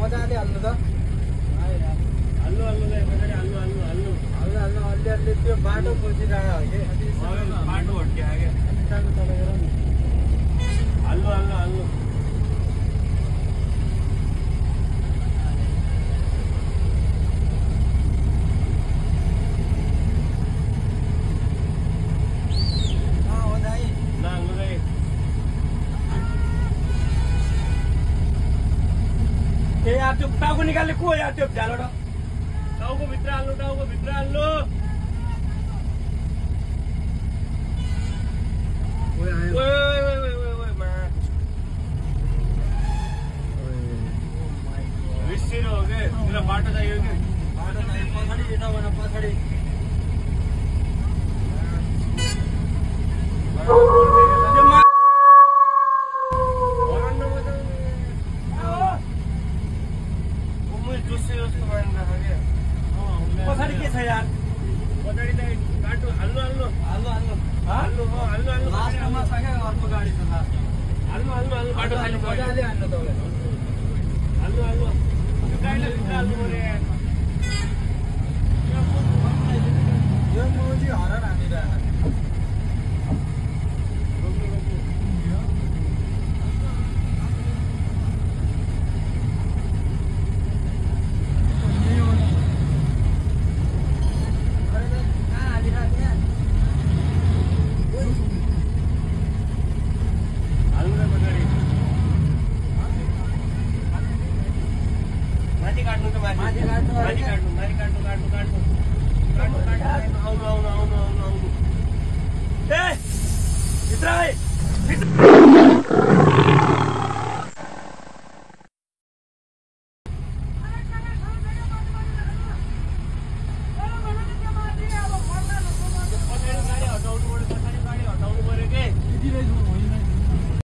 मजाले हाल्नु त अलि त्यो बाटो खोजिरहेको हो कि बाटो भट्किआयो क्या हाल्नु यार त्यो टाउको निकाल्ने को यार त्यो झ्यालो टाउको भित्र हाल्नु रिसिरो हो के तेरो बाटो चाहियो कि पछाडि पछाडि के छ यार पछाडि त बाटो हाल्नु लास्टमा छ क्या अर्को गाडी छ बाटो खाली मजाले हाल्नु तपाईँले हाल्नु त्यो गाडीलाई भित्र हाल्नु पर्यो यार यो मोजी हरान हानिरहेको ए भित्र